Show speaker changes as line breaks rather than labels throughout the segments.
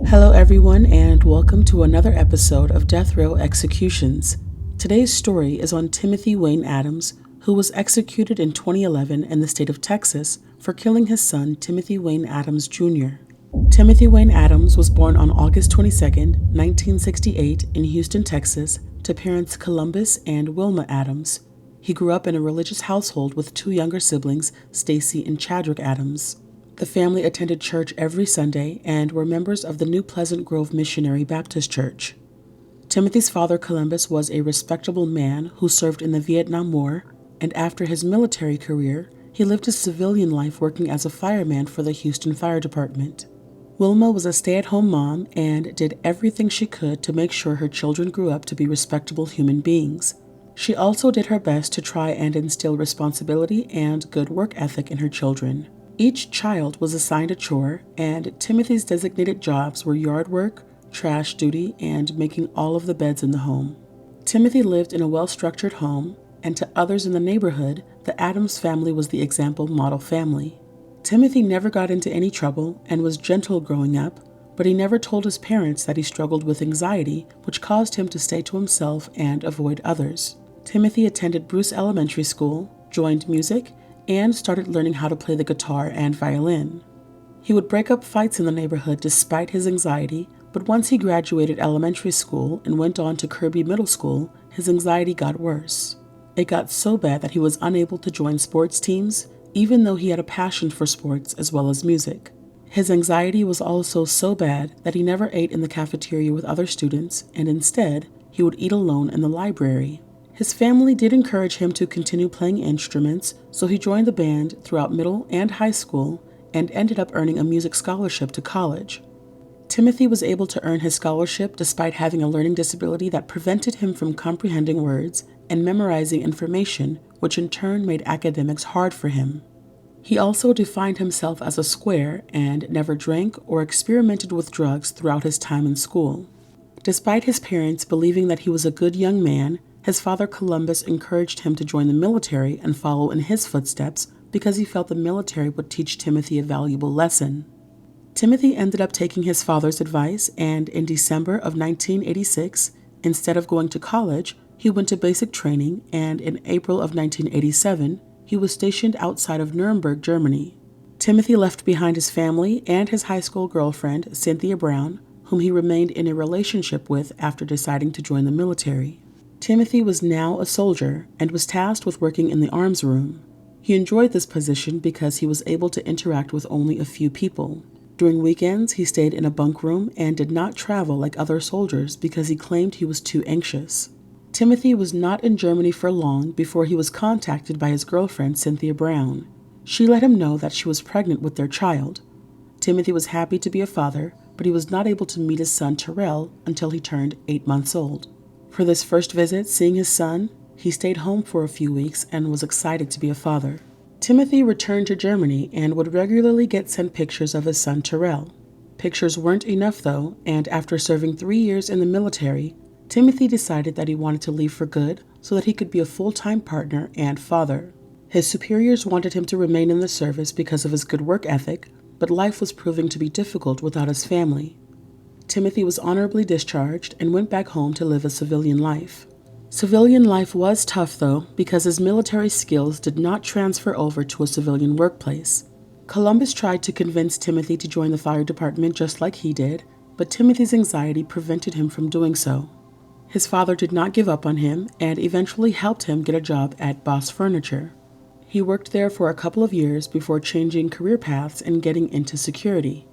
Hello, everyone, and welcome to another episode of Death Row Executions. Today's story is on Timothy Wayne Adams, who was executed in 2011 in the state of Texas for killing his son, Timothy Wayne Adams Jr. Timothy Wayne Adams was born on August 22, 1968, in Houston, Texas, to parents Columbus and Wilma Adams. He grew up in a religious household with two younger siblings, Stacy and Chadrick Adams. The family attended church every Sunday and were members of the New Pleasant Grove Missionary Baptist Church. Timothy's father, Columbus, was a respectable man who served in the Vietnam War, and after his military career, he lived his civilian life working as a fireman for the Houston Fire Department. Wilma was a stay-at-home mom and did everything she could to make sure her children grew up to be respectable human beings. She also did her best to try and instill responsibility and good work ethic in her children. Each child was assigned a chore, and Timothy's designated jobs were yard work, trash duty, and making all of the beds in the home. Timothy lived in a well-structured home, and to others in the neighborhood, the Adams family was the example model family. Timothy never got into any trouble and was gentle growing up, but he never told his parents that he struggled with anxiety, which caused him to stay to himself and avoid others. Timothy attended Bruce Elementary School, joined music, and started learning how to play the guitar and violin. He would break up fights in the neighborhood despite his anxiety, but once he graduated elementary school and went on to Kirby Middle School, his anxiety got worse. It got so bad that he was unable to join sports teams, even though he had a passion for sports as well as music. His anxiety was also so bad that he never ate in the cafeteria with other students, and instead, he would eat alone in the library. His family did encourage him to continue playing instruments, so he joined the band throughout middle and high school and ended up earning a music scholarship to college. Timothy was able to earn his scholarship despite having a learning disability that prevented him from comprehending words and memorizing information, which in turn made academics hard for him. He also defined himself as a square and never drank or experimented with drugs throughout his time in school. Despite his parents believing that he was a good young man, his father Columbus encouraged him to join the military and follow in his footsteps because he felt the military would teach Timothy a valuable lesson. Timothy ended up taking his father's advice, and in December of 1986, instead of going to college, he went to basic training, and in April of 1987, he was stationed outside of Nuremberg, Germany. Timothy left behind his family and his high school girlfriend, Cynthia Brown, whom he remained in a relationship with after deciding to join the military. Timothy was now a soldier and was tasked with working in the arms room. He enjoyed this position because he was able to interact with only a few people. During weekends, he stayed in a bunk room and did not travel like other soldiers because he claimed he was too anxious. Timothy was not in Germany for long before he was contacted by his girlfriend, Cynthia Brown. She let him know that she was pregnant with their child. Timothy was happy to be a father, but he was not able to meet his son Terrell until he turned 8 months old. For this first visit, seeing his son, he stayed home for a few weeks and was excited to be a father. Timothy returned to Germany and would regularly get sent pictures of his son Terrell. Pictures weren't enough though, and after serving 3 years in the military, Timothy decided that he wanted to leave for good so that he could be a full-time partner and father. His superiors wanted him to remain in the service because of his good work ethic, but life was proving to be difficult without his family. Timothy was honorably discharged and went back home to live a civilian life. Civilian life was tough, though, because his military skills did not transfer over to a civilian workplace. Columbus tried to convince Timothy to join the fire department just like he did, but Timothy's anxiety prevented him from doing so. His father did not give up on him and eventually helped him get a job at Boss Furniture. He worked there for a couple of years before changing career paths and getting into security.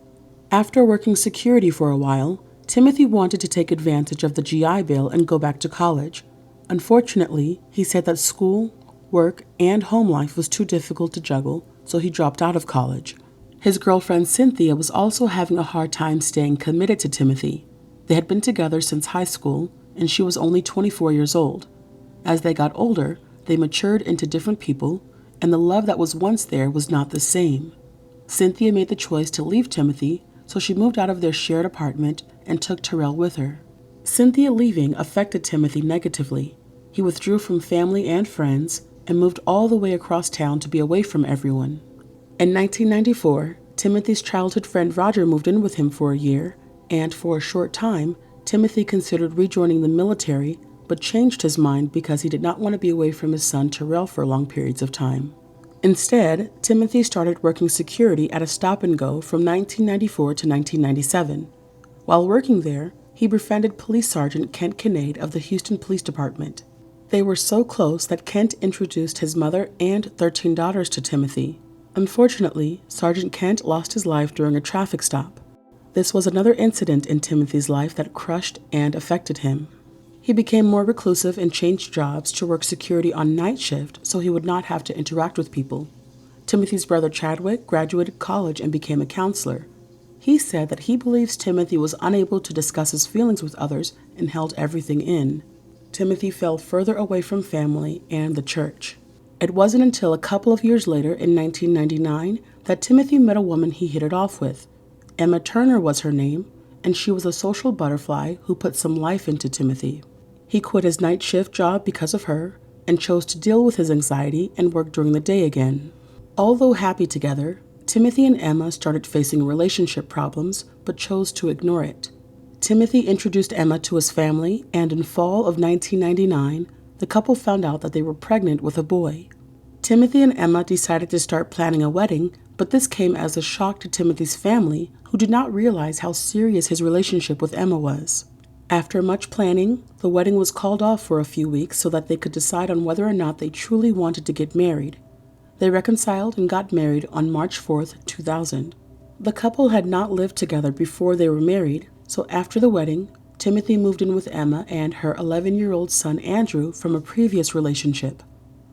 After working security for a while, Timothy wanted to take advantage of the GI Bill and go back to college. Unfortunately, he said that school, work, and home life was too difficult to juggle, so he dropped out of college. His girlfriend Cynthia was also having a hard time staying committed to Timothy. They had been together since high school, and she was only 24 years old. As they got older, they matured into different people, and the love that was once there was not the same. Cynthia made the choice to leave Timothy, so she moved out of their shared apartment and took Terrell with her. Cynthia leaving affected Timothy negatively. He withdrew from family and friends and moved all the way across town to be away from everyone. In 1994, Timothy's childhood friend Roger moved in with him for a year, and for a short time, Timothy considered rejoining the military but changed his mind because he did not want to be away from his son Terrell for long periods of time. Instead, Timothy started working security at a stop-and-go from 1994 to 1997. While working there, he befriended Police Sergeant Kent Kinnaid of the Houston Police Department. They were so close that Kent introduced his mother and 13 daughters to Timothy. Unfortunately, Sergeant Kent lost his life during a traffic stop. This was another incident in Timothy's life that crushed and affected him. He became more reclusive and changed jobs to work security on night shift so he would not have to interact with people. Timothy's brother Chadwick graduated college and became a counselor. He said that he believes Timothy was unable to discuss his feelings with others and held everything in. Timothy fell further away from family and the church. It wasn't until a couple of years later in 1999 that Timothy met a woman he hit it off with. Emma Turner was her name, and she was a social butterfly who put some life into Timothy. He quit his night shift job because of her and chose to deal with his anxiety and work during the day again. Although happy together, Timothy and Emma started facing relationship problems but chose to ignore it. Timothy introduced Emma to his family, and in fall of 1999, the couple found out that they were pregnant with a boy. Timothy and Emma decided to start planning a wedding, but this came as a shock to Timothy's family, who did not realize how serious his relationship with Emma was. After much planning, the wedding was called off for a few weeks so that they could decide on whether or not they truly wanted to get married. They reconciled and got married on March 4th, 2000. The couple had not lived together before they were married, so after the wedding, Timothy moved in with Emma and her 11-year-old son Andrew from a previous relationship.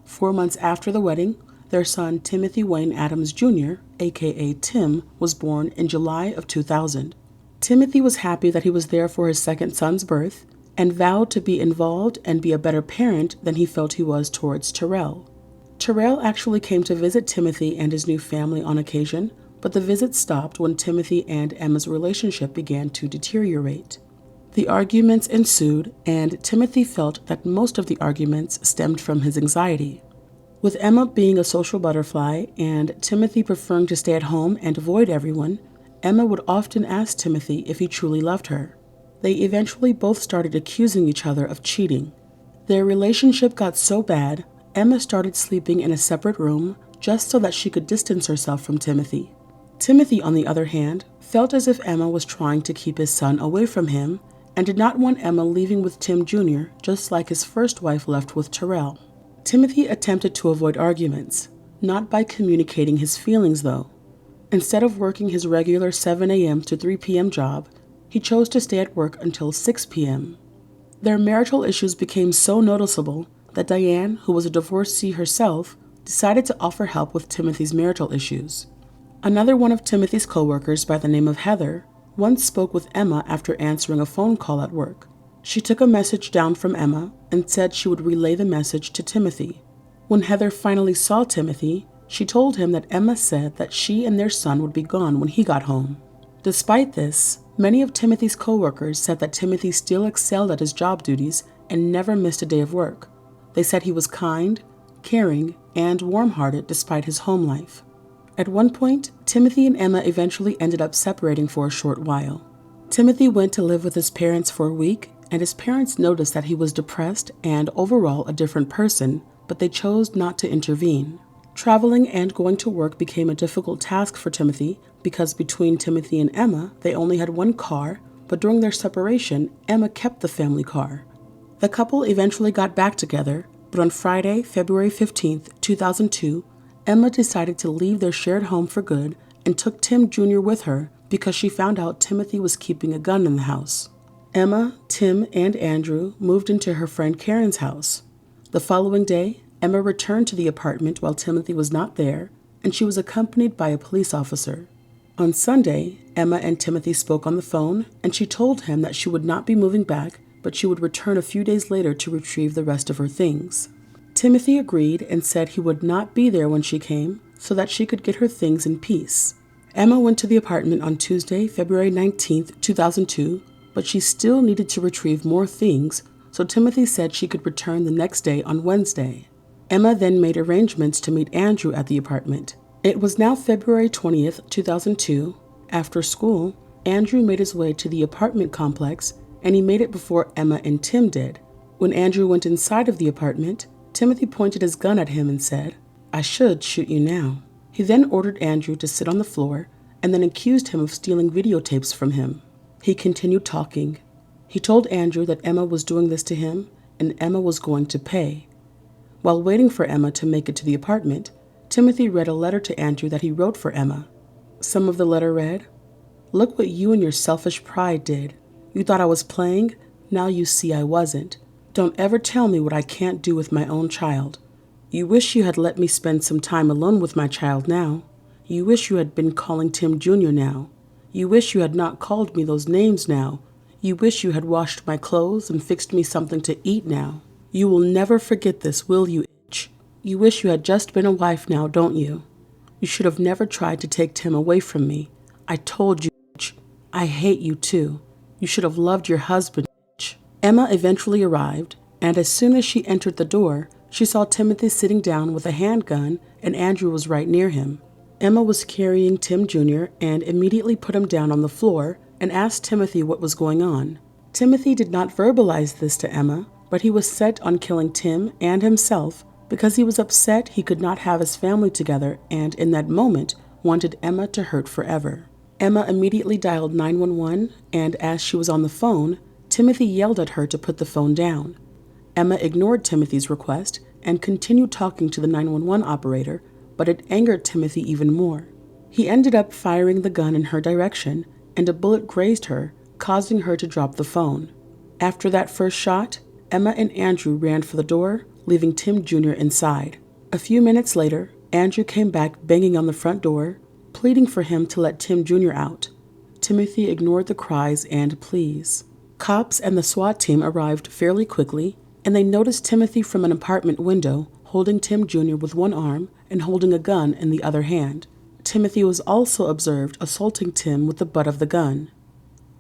4 months after the wedding, their son Timothy Wayne Adams Jr., aka Tim, was born in July of 2000. Timothy was happy that he was there for his second son's birth and vowed to be involved and be a better parent than he felt he was towards Terrell. Terrell actually came to visit Timothy and his new family on occasion, but the visit stopped when Timothy and Emma's relationship began to deteriorate. The arguments ensued, and Timothy felt that most of the arguments stemmed from his anxiety. With Emma being a social butterfly and Timothy preferring to stay at home and avoid everyone, Emma would often ask Timothy if he truly loved her. They eventually both started accusing each other of cheating. Their relationship got so bad, Emma started sleeping in a separate room just so that she could distance herself from Timothy. Timothy, on the other hand, felt as if Emma was trying to keep his son away from him and did not want Emma leaving with Tim Jr., just like his first wife left with Terrell. Timothy attempted to avoid arguments, not by communicating his feelings though. Instead of working his regular 7 a.m. to 3 p.m. job, he chose to stay at work until 6 p.m. Their marital issues became so noticeable that Diane, who was a divorcee herself, decided to offer help with Timothy's marital issues. Another one of Timothy's coworkers by the name of Heather once spoke with Emma after answering a phone call at work. She took a message down from Emma and said she would relay the message to Timothy. When Heather finally saw Timothy, she told him that Emma said that she and their son would be gone when he got home. Despite this, many of Timothy's coworkers said that Timothy still excelled at his job duties and never missed a day of work. They said he was kind, caring, and warm-hearted despite his home life. At one point, Timothy and Emma eventually ended up separating for a short while. Timothy went to live with his parents for a week, and his parents noticed that he was depressed and overall a different person, but they chose not to intervene. Traveling and going to work became a difficult task for Timothy because between Timothy and Emma, they only had one car, but during their separation, Emma kept the family car. The couple eventually got back together, but on Friday, February 15, 2002, Emma decided to leave their shared home for good and took Tim Jr. with her because she found out Timothy was keeping a gun in the house. Emma, Tim, and Andrew moved into her friend Karen's house. The following day, Emma returned to the apartment while Timothy was not there, and she was accompanied by a police officer. On Sunday, Emma and Timothy spoke on the phone, and she told him that she would not be moving back, but she would return a few days later to retrieve the rest of her things. Timothy agreed and said he would not be there when she came, so that she could get her things in peace. Emma went to the apartment on Tuesday, February 19, 2002, but she still needed to retrieve more things, so Timothy said she could return the next day on Wednesday. Emma then made arrangements to meet Andrew at the apartment. It was now February 20th, 2002. After school, Andrew made his way to the apartment complex, and he made it before Emma and Tim did. When Andrew went inside of the apartment, Timothy pointed his gun at him and said, "I should shoot you now." He then ordered Andrew to sit on the floor and then accused him of stealing videotapes from him. He continued talking. He told Andrew that Emma was doing this to him and Emma was going to pay. While waiting for Emma to make it to the apartment, Timothy read a letter to Andrew that he wrote for Emma. Some of the letter read, "Look what you and your selfish pride did. You thought I was playing, now you see I wasn't. Don't ever tell me what I can't do with my own child. You wish you had let me spend some time alone with my child now. You wish you had been calling Tim Jr. now. You wish you had not called me those names now. You wish you had washed my clothes and fixed me something to eat now. You will never forget this, will you, itch? You wish you had just been a wife now, don't you? You should have never tried to take Tim away from me. I told you, itch. I hate you too. You should have loved your husband, itch." Emma eventually arrived, and as soon as she entered the door, she saw Timothy sitting down with a handgun and Andrew was right near him. Emma was carrying Tim Jr. and immediately put him down on the floor and asked Timothy what was going on. Timothy did not verbalize this to Emma, but he was set on killing Tim and himself because he was upset he could not have his family together and in that moment wanted Emma to hurt forever. Emma immediately dialed 911 and as she was on the phone, Timothy yelled at her to put the phone down. Emma ignored Timothy's request and continued talking to the 911 operator, but it angered Timothy even more. He ended up firing the gun in her direction, and a bullet grazed her, causing her to drop the phone. After that first shot, Emma and Andrew ran for the door, leaving Tim Jr. inside. A few minutes later, Andrew came back banging on the front door, pleading for him to let Tim Jr. out. Timothy ignored the cries and pleas. Cops and the SWAT team arrived fairly quickly, and they noticed Timothy from an apartment window holding Tim Jr. with one arm and holding a gun in the other hand. Timothy was also observed assaulting Tim with the butt of the gun.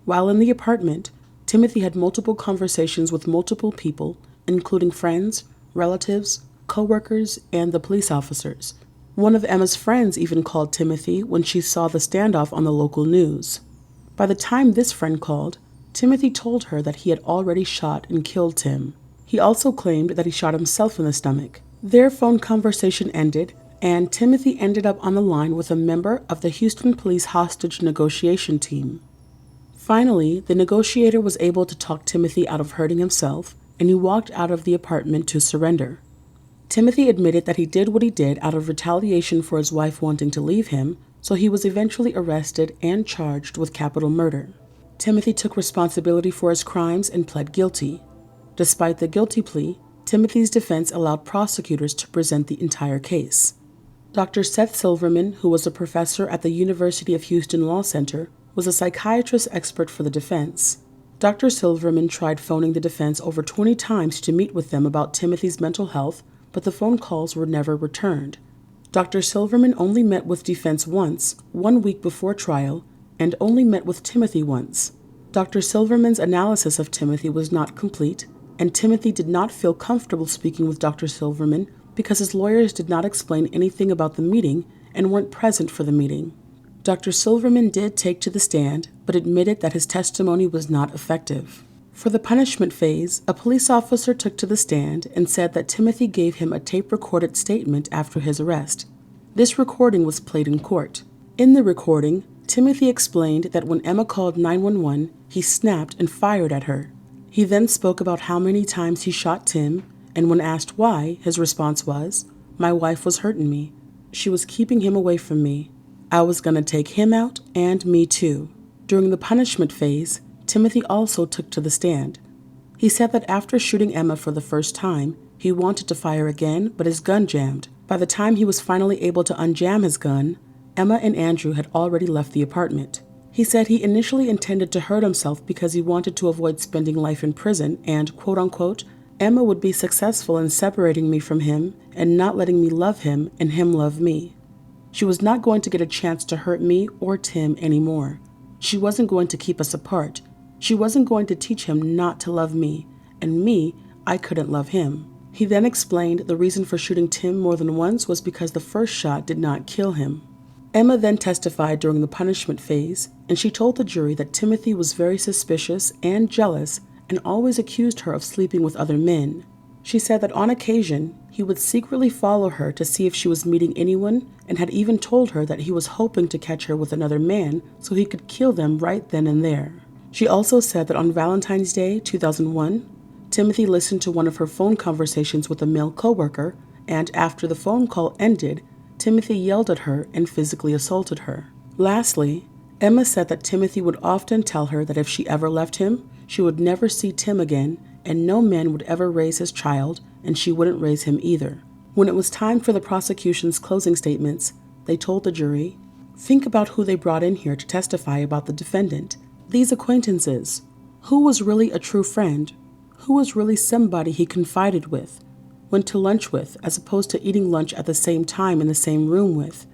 While in the apartment, Timothy had multiple conversations with multiple people, including friends, relatives, co-workers, and the police officers. One of Emma's friends even called Timothy when she saw the standoff on the local news. By the time this friend called, Timothy told her that he had already shot and killed Tim. He also claimed that he shot himself in the stomach. Their phone conversation ended, and Timothy ended up on the line with a member of the Houston Police hostage negotiation team. Finally, the negotiator was able to talk Timothy out of hurting himself, and he walked out of the apartment to surrender. Timothy admitted that he did what he did out of retaliation for his wife wanting to leave him, so he was eventually arrested and charged with capital murder. Timothy took responsibility for his crimes and pled guilty. Despite the guilty plea, Timothy's defense allowed prosecutors to present the entire case. Dr. Seth Silverman, who was a professor at the University of Houston Law Center, was a psychiatrist expert for the defense. Dr. Silverman tried phoning the defense over 20 times to meet with them about Timothy's mental health, but the phone calls were never returned. Dr. Silverman only met with defense once, 1 week before trial, and only met with Timothy once. Dr. Silverman's analysis of Timothy was not complete, and Timothy did not feel comfortable speaking with Dr. Silverman because his lawyers did not explain anything about the meeting and weren't present for the meeting. Dr. Silverman did take to the stand, but admitted that his testimony was not effective. For the punishment phase, a police officer took to the stand and said that Timothy gave him a tape-recorded statement after his arrest. This recording was played in court. In the recording, Timothy explained that when Emma called 911, he snapped and fired at her. He then spoke about how many times he shot Tim, and when asked why, his response was, "My wife was hurting me. She was keeping him away from me. I was going to take him out and me too." During the punishment phase, Timothy also took to the stand. He said that after shooting Emma for the first time, he wanted to fire again, but his gun jammed. By the time he was finally able to unjam his gun, Emma and Andrew had already left the apartment. He said he initially intended to hurt himself because he wanted to avoid spending life in prison and, quote-unquote, Emma would be successful in separating me from him and not letting me love him and him love me. She was not going to get a chance to hurt me or Tim anymore. She wasn't going to keep us apart. She wasn't going to teach him not to love me, and me, I couldn't love him. He then explained the reason for shooting Tim more than once was because the first shot did not kill him. Emma then testified during the punishment phase, and she told the jury that Timothy was very suspicious and jealous and always accused her of sleeping with other men. She said that on occasion, he would secretly follow her to see if she was meeting anyone and had even told her that he was hoping to catch her with another man so he could kill them right then and there. She also said that on Valentine's Day 2001, Timothy listened to one of her phone conversations with a male coworker, and after the phone call ended, Timothy yelled at her and physically assaulted her. Lastly, Emma said that Timothy would often tell her that if she ever left him, she would never see Tim again, and no man would ever raise his child, and she wouldn't raise him either. When it was time for the prosecution's closing statements, they told the jury, "Think about who they brought in here to testify about the defendant. These acquaintances. Who was really a true friend? Who was really somebody he confided with, went to lunch with, as opposed to eating lunch at the same time in the same room with?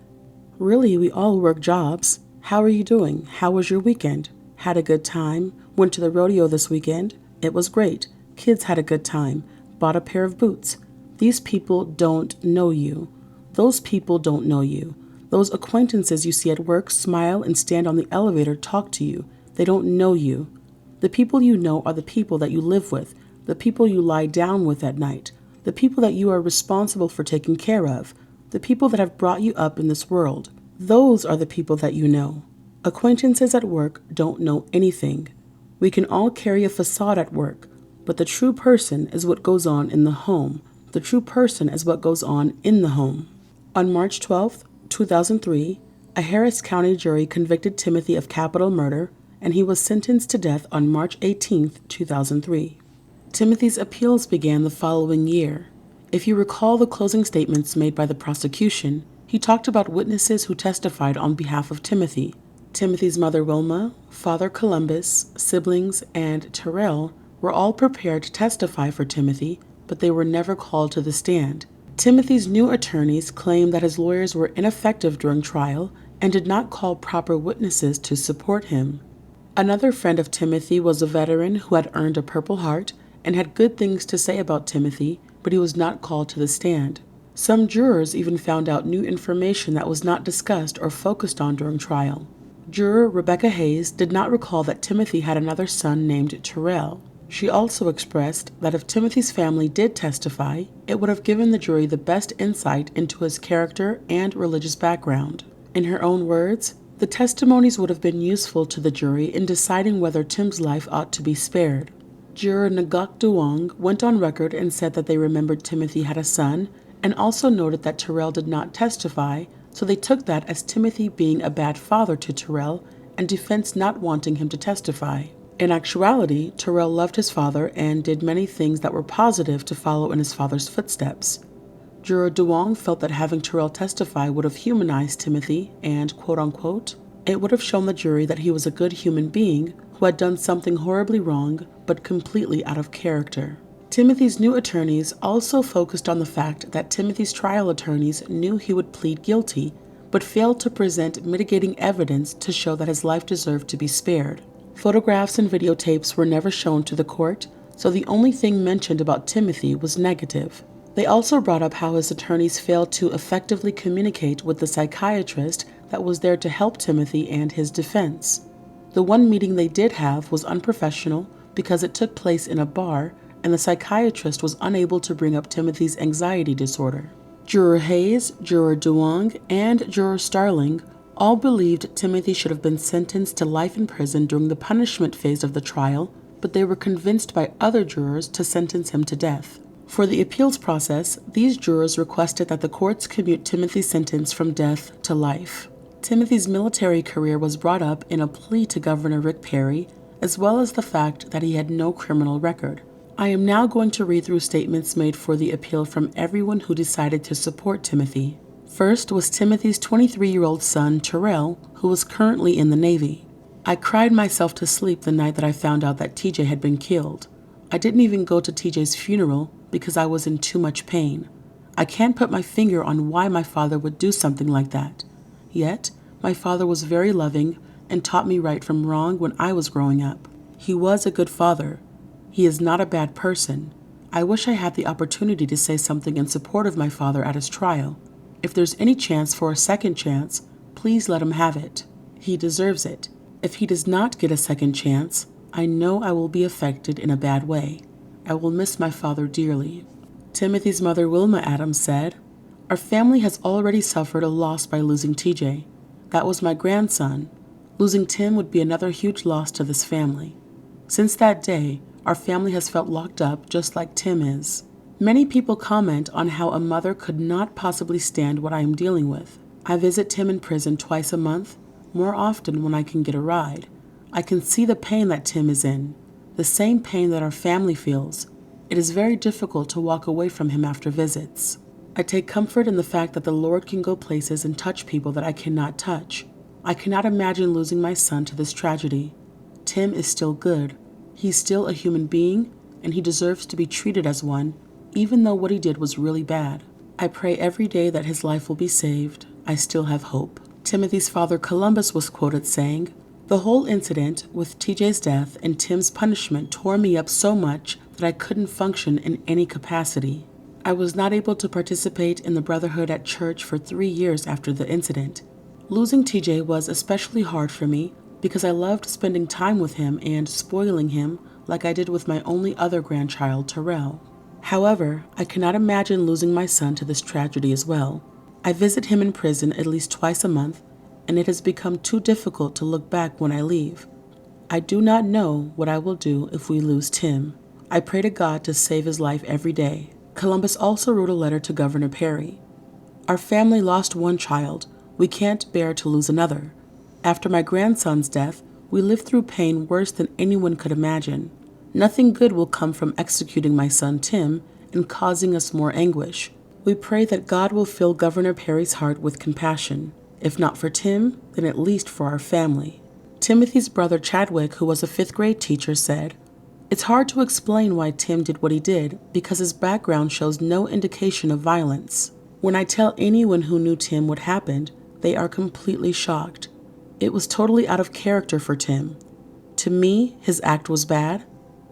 Really, we all work jobs. How are you doing? How was your weekend? Had a good time? Went to the rodeo this weekend? It was great. Kids had a good time. Bought a pair of boots." These people don't know you. Those people don't know you. Those acquaintances you see at work smile and stand on the elevator talk to you. They don't know you. The people you know are the people that you live with, the people you lie down with at night, the people that you are responsible for taking care of, the people that have brought you up in this world. Those are the people that you know. Acquaintances at work don't know anything. We can all carry a facade at work, but the true person is what goes on in the home. The true person is what goes on in the home. On March 12, 2003, a Harris County jury convicted Timothy of capital murder, and he was sentenced to death on March 18, 2003. Timothy's appeals began the following year. If you recall the closing statements made by the prosecution, he talked about witnesses who testified on behalf of Timothy. Timothy's mother Wilma, father Columbus, siblings, and Terrell were all prepared to testify for Timothy, but they were never called to the stand. Timothy's new attorneys claimed that his lawyers were ineffective during trial and did not call proper witnesses to support him. Another friend of Timothy was a veteran who had earned a Purple Heart and had good things to say about Timothy, but he was not called to the stand. Some jurors even found out new information that was not discussed or focused on during trial. Juror Rebecca Hayes did not recall that Timothy had another son named Terrell. She also expressed that if Timothy's family did testify, it would have given the jury the best insight into his character and religious background. In her own words, the testimonies would have been useful to the jury in deciding whether Tim's life ought to be spared. Juror Ngok Duong went on record and said that they remembered Timothy had a son, and also noted that Terrell did not testify, so they took that as Timothy being a bad father to Terrell and defense not wanting him to testify. In actuality, Terrell loved his father and did many things that were positive to follow in his father's footsteps. Juror Duong felt that having Terrell testify would have humanized Timothy and, quote-unquote, it would have shown the jury that he was a good human being who had done something horribly wrong but completely out of character. Timothy's new attorneys also focused on the fact that Timothy's trial attorneys knew he would plead guilty but failed to present mitigating evidence to show that his life deserved to be spared. Photographs and videotapes were never shown to the court, so the only thing mentioned about Timothy was negative. They also brought up how his attorneys failed to effectively communicate with the psychiatrist that was there to help Timothy and his defense. The one meeting they did have was unprofessional because it took place in a bar, and the psychiatrist was unable to bring up Timothy's anxiety disorder. Juror Hayes, Juror Duong, and Juror Starling all believed Timothy should have been sentenced to life in prison during the punishment phase of the trial, but they were convinced by other jurors to sentence him to death. For the appeals process, these jurors requested that the courts commute Timothy's sentence from death to life. Timothy's military career was brought up in a plea to Governor Rick Perry, as well as the fact that he had no criminal record. I am now going to read through statements made for the appeal from everyone who decided to support Timothy. First was Timothy's 23-year-old son, Terrell, who was currently in the Navy. I cried myself to sleep the night that I found out that TJ had been killed. I didn't even go to TJ's funeral because I was in too much pain. I can't put my finger on why my father would do something like that. Yet, my father was very loving and taught me right from wrong when I was growing up. He was a good father. He is not a bad person. I wish I had the opportunity to say something in support of my father at his trial. If there's any chance for a second chance, Please let him have it. He deserves it. If he does not get a second chance, I know I will be affected in a bad way. I will miss my father dearly." Timothy's mother, Wilma Adams, said, "Our family has already suffered a loss by losing TJ. That was my grandson. Losing Tim would be another huge loss to this family. Since that day, our family has felt locked up just like Tim is." Many people comment on how a mother could not possibly stand what I am dealing with. I visit Tim in prison twice a month, more often when I can get a ride. I can see the pain that Tim is in, the same pain that our family feels. It is very difficult to walk away from him after visits. I take comfort in the fact that the Lord can go places and touch people that I cannot touch. I cannot imagine losing my son to this tragedy. Tim is still good. He's still a human being, and he deserves to be treated as one, even though what he did was really bad. I pray every day that his life will be saved. I still have hope. Timothy's father, Columbus, was quoted saying, "The whole incident with TJ's death and Tim's punishment tore me up so much that I couldn't function in any capacity. I was not able to participate in the brotherhood at church for 3 years after the incident. Losing TJ was especially hard for me because I loved spending time with him and spoiling him like I did with my only other grandchild, Terrell. However, I cannot imagine losing my son to this tragedy as well. I visit him in prison at least twice a month, and it has become too difficult to look back when I leave. I do not know what I will do if we lose Tim. I pray to God to save his life every day." Columbus also wrote a letter to Governor Perry. "Our family lost one child. We can't bear to lose another. After my grandson's death, we lived through pain worse than anyone could imagine. Nothing good will come from executing my son Tim and causing us more anguish. We pray that God will fill Governor Perry's heart with compassion, if not for Tim, then at least for our family." Timothy's brother Chadwick, who was a 5th grade teacher, said, "It's hard to explain why Tim did what he did because his background shows no indication of violence. When I tell anyone who knew Tim what happened, they are completely shocked. It was totally out of character for Tim. To me, his act was bad,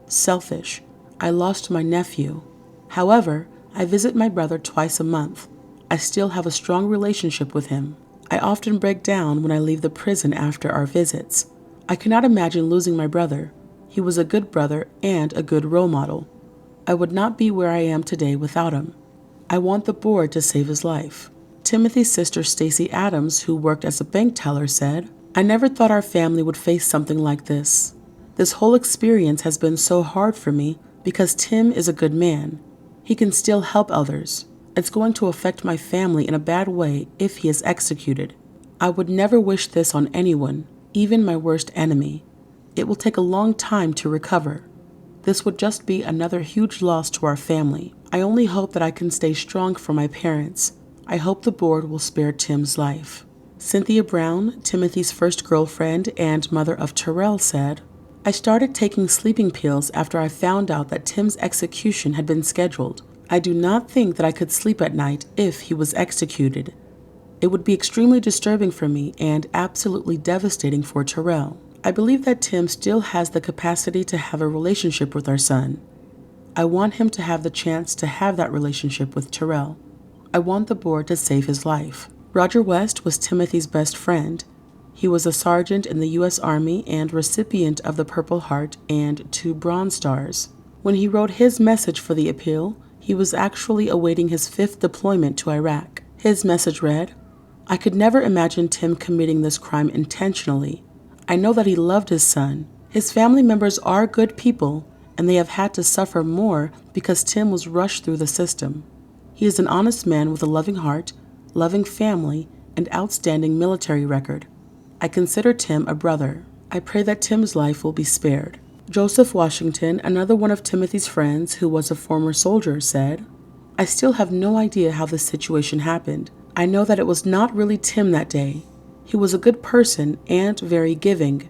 selfish. I lost my nephew. However, I visit my brother twice a month. I still have a strong relationship with him. I often break down when I leave the prison after our visits. I cannot imagine losing my brother. He was a good brother and a good role model. I would not be where I am today without him. I want the board to save his life." Timothy's sister Stacy Adams, who worked as a bank teller, said, "I never thought our family would face something like this. This whole experience has been so hard for me because Tim is a good man. He can still help others. It's going to affect my family in a bad way if he is executed. I would never wish this on anyone, even my worst enemy. It will take a long time to recover. This would just be another huge loss to our family. I only hope that I can stay strong for my parents. I hope the board will spare Tim's life." Cynthia Brown, Timothy's first girlfriend and mother of Terrell, said, "I started taking sleeping pills after I found out that Tim's execution had been scheduled. I do not think that I could sleep at night if he was executed. It would be extremely disturbing for me and absolutely devastating for Terrell. I believe that Tim still has the capacity to have a relationship with our son. I want him to have the chance to have that relationship with Terrell. I want the board to save his life." Roger West was Timothy's best friend. He was a sergeant in the U.S. Army and recipient of the Purple Heart and 2 Bronze Stars. When he wrote his message for the appeal, he was actually awaiting his 5th deployment to Iraq. His message read, "I could never imagine Tim committing this crime intentionally. I know that he loved his son. His family members are good people, and they have had to suffer more because Tim was rushed through the system. He is an honest man with a loving heart, loving family, and outstanding military record. I consider Tim a brother. I pray that Tim's life will be spared." Joseph Washington, another one of Timothy's friends who was a former soldier, said, "I still have no idea how this situation happened. I know that it was not really Tim that day. He was a good person and very giving.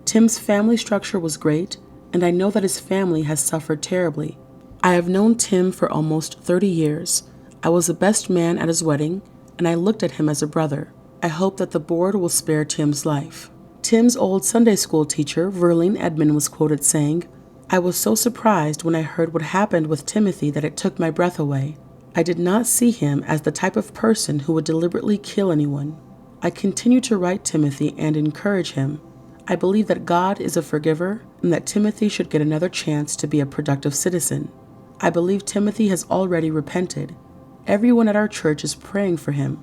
Tim's family structure was great, and I know that his family has suffered terribly. I have known Tim for almost 30 years. I was the best man at his wedding, and I looked at him as a brother. I hope that the board will spare Tim's life." Tim's old Sunday school teacher, Verlene Edmond, was quoted saying, "I was so surprised when I heard what happened with Timothy that it took my breath away. I did not see him as the type of person who would deliberately kill anyone. I continue to write Timothy and encourage him. I believe that God is a forgiver and that Timothy should get another chance to be a productive citizen. I believe Timothy has already repented. Everyone at our church is praying for him.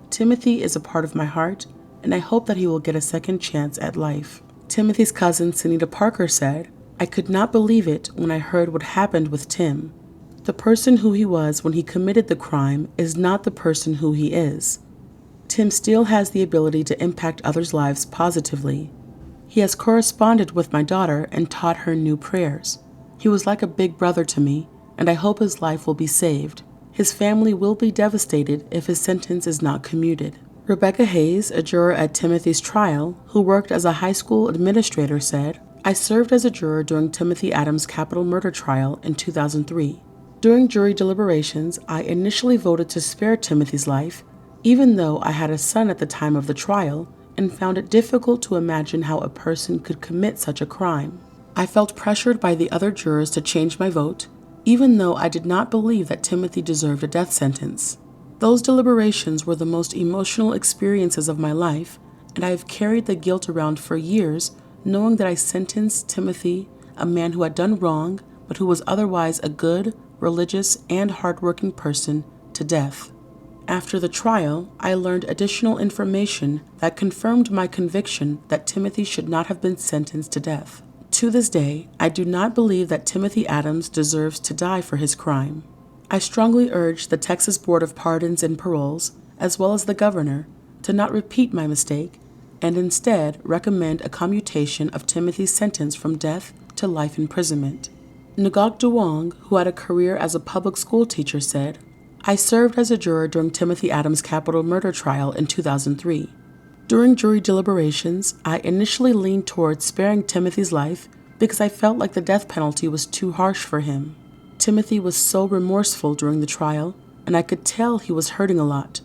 Timothy is a part of my heart, and I hope that he will get a second chance at life. Timothy's cousin, Sunita Parker, said, I could not believe it when I heard what happened with Tim. The person who he was when he committed the crime is not the person who he is. Tim still has the ability to impact others' lives positively. He has corresponded with my daughter and taught her new prayers. He was like a big brother to me, and I hope his life will be saved. His family will be devastated if his sentence is not commuted. Rebecca Hayes, a juror at Timothy's trial, who worked as a high school administrator, said, I served as a juror during Timothy Adams' capital murder trial in 2003. During jury deliberations, I initially voted to spare Timothy's life, even though I had a son at the time of the trial, and found it difficult to imagine how a person could commit such a crime. I felt pressured by the other jurors to change my vote, even though I did not believe that Timothy deserved a death sentence. Those deliberations were the most emotional experiences of my life, and I have carried the guilt around for years, knowing that I sentenced Timothy, a man who had done wrong, but who was otherwise a good, religious, and hardworking person, to death. After the trial, I learned additional information that confirmed my conviction that Timothy should not have been sentenced to death. To this day, I do not believe that Timothy Adams deserves to die for his crime. I strongly urge the Texas Board of Pardons and Paroles, as well as the governor, to not repeat my mistake and instead recommend a commutation of Timothy's sentence from death to life imprisonment. Ngok Duong, who had a career as a public school teacher, said, I served as a juror during Timothy Adams' capital murder trial in 2003. During jury deliberations, I initially leaned towards sparing Timothy's life because I felt like the death penalty was too harsh for him. Timothy was so remorseful during the trial, and I could tell he was hurting a lot.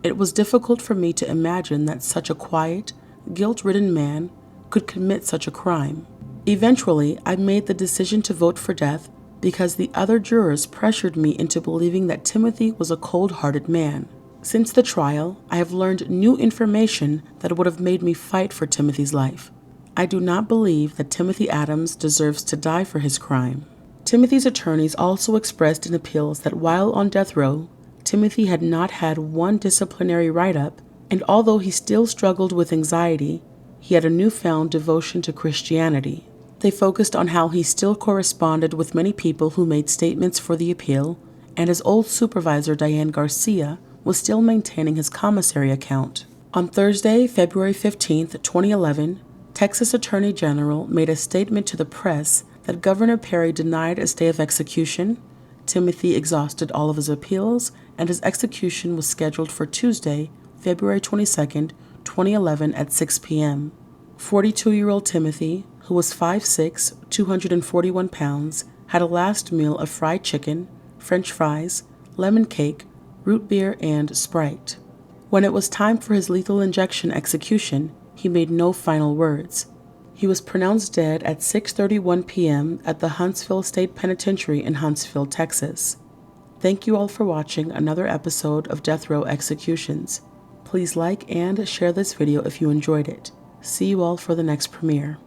It was difficult for me to imagine that such a quiet, guilt-ridden man could commit such a crime. Eventually, I made the decision to vote for death because the other jurors pressured me into believing that Timothy was a cold-hearted man. Since the trial, I have learned new information that would have made me fight for Timothy's life. I do not believe that Timothy Adams deserves to die for his crime. Timothy's attorneys also expressed in appeals that while on death row, Timothy had not had one disciplinary write-up, and although he still struggled with anxiety, he had a newfound devotion to Christianity. They focused on how he still corresponded with many people who made statements for the appeal, and his old supervisor, Diane Garcia, was still maintaining his commissary account. On Thursday, February 15, 2011, Texas Attorney General made a statement to the press that Governor Perry denied a stay of execution, Timothy exhausted all of his appeals, and his execution was scheduled for Tuesday, February 22, 2011 at 6 p.m. 42-year-old Timothy, who was 5'6", 241 pounds, had a last meal of fried chicken, French fries, lemon cake, root beer, and Sprite. When it was time for his lethal injection execution, he made no final words. He was pronounced dead at 6:31 p.m. at the Huntsville State Penitentiary in Huntsville, Texas. Thank you all for watching another episode of Death Row Executions. Please like and share this video if you enjoyed it. See you all for the next premiere.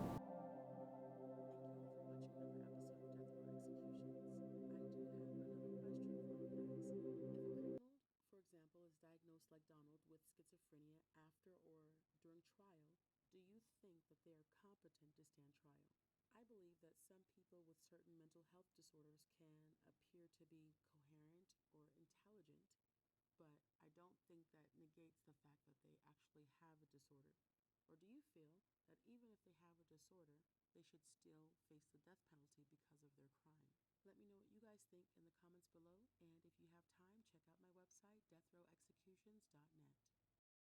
I believe that some people with certain mental health disorders can appear to be coherent or intelligent, but I don't think that negates the fact that they actually have a disorder. Or do you feel that even if they have a disorder, they should still face the death penalty because of their crime? Let me know what you guys think in the comments below, and if you have time, check out my website, deathrowexecutions.net.